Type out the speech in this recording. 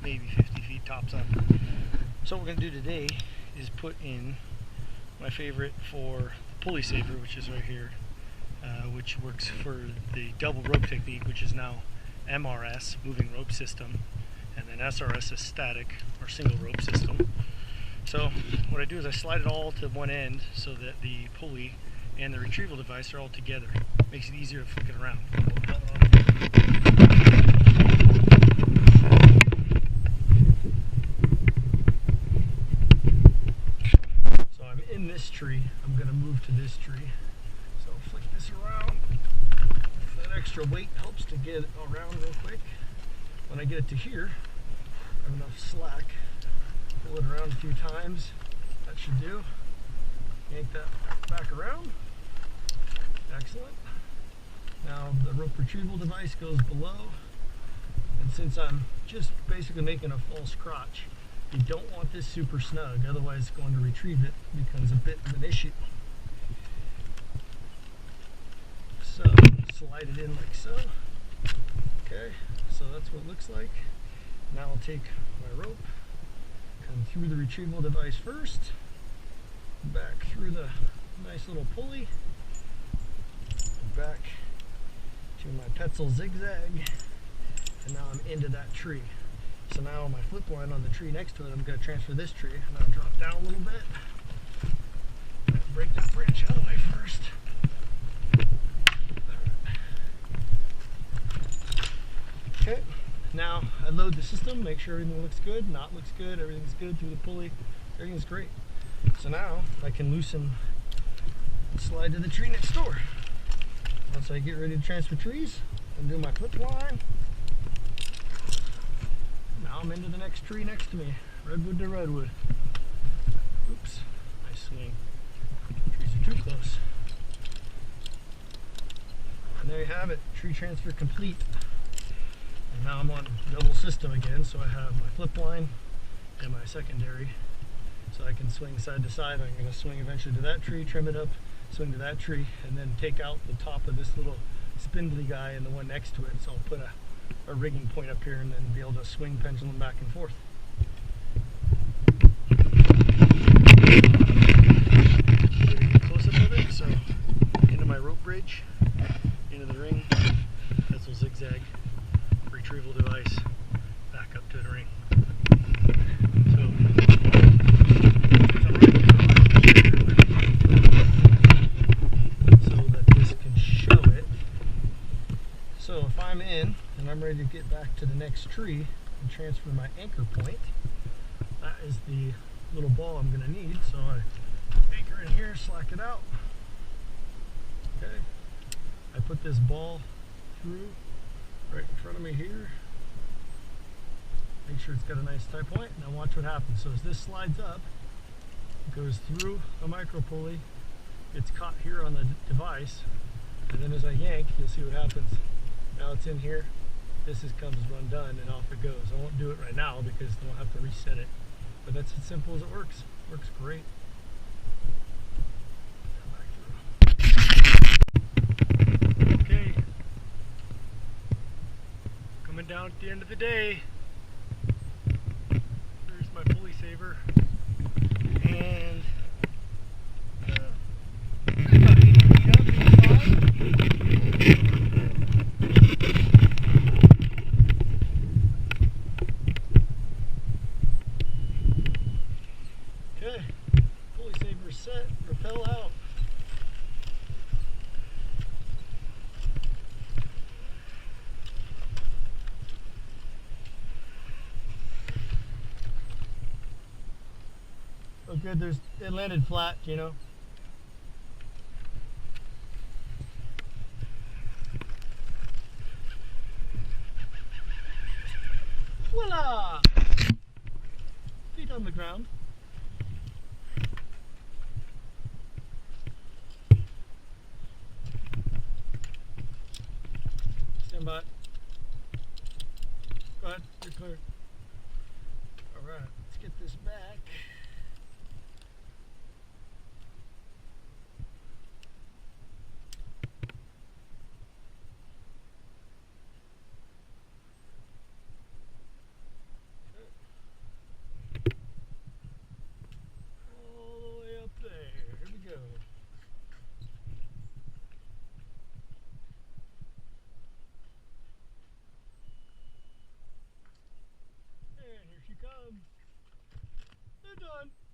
maybe 50 feet tops up. So what we're going to do today is put in my favorite for the Pulley Saver, which is right here, which works for the double rope technique, which is now MRS, moving rope system, and then SRS is static or single rope system. So what I do is I slide it all to one end so that the pulley and the retrieval device are all together. Makes it easier to flick it around. So I'm in this tree. I'm going to move to this tree. So I'll flick this around. That extra weight helps to get it around real quick. When I get it to here, I have enough slack. Pull it around a few times. That should do. Yank that back around. Excellent. Now the rope retrieval device goes below, and since I'm just basically making a false crotch, you don't want this super snug, otherwise going to retrieve it becomes a bit of an issue. So slide it in like so. Okay, so that's what it looks like. Now I'll take my rope, come through the retrieval device first, back through the nice little pulley, back to my Petzel Zigzag, and now I'm into that tree. So now on my flip line on the tree next to it, I'm going to transfer this tree, and I'll drop down a little bit. Break that branch out of the way first. Okay, now I load the system, make sure everything looks good, knot looks good, everything's good through the pulley, everything's great. So now I can loosen and slide to the tree next door. Once I get ready to transfer trees, and do my flip line. Now I'm into the next tree next to me, redwood to redwood. Oops, nice swing. Trees are too close. And there you have it, tree transfer complete. And now I'm on double system again, so I have my flip line and my secondary. So I can swing side to side. I'm going to swing eventually to that tree, trim it up, swing to that tree, and then take out the top of this little spindly guy and the one next to it. So I'll put a rigging point up here and then be able to swing pendulum back and forth. Close up of it. So into my rope bridge, into the ring, Petzel Zigzag, retrieval device, back up to the ring. So if I'm in and I'm ready to get back to the next tree and transfer my anchor point, that is the little ball I'm going to need. So I anchor in here, slack it out. Okay, I put this ball through right in front of me here. Make sure it's got a nice tight point. Now watch what happens. So as this slides up, it goes through a micro pulley, gets caught here on the device, and then as I yank, you'll see what happens. Now it's in here, this comes undone and off it goes. I won't do it right now because then I'll have to reset it. But that's as simple as it works. Works great. Okay. Coming down at the end of the day. There's my Pulley Saver. And about 80 feet up, 85. Okay, Pulley Saver set, rappel out. Oh good, it landed flat, you know. Voila! Feet on the ground. Stand by. Go ahead, you're clear. Alright, let's get this back. Okay. done.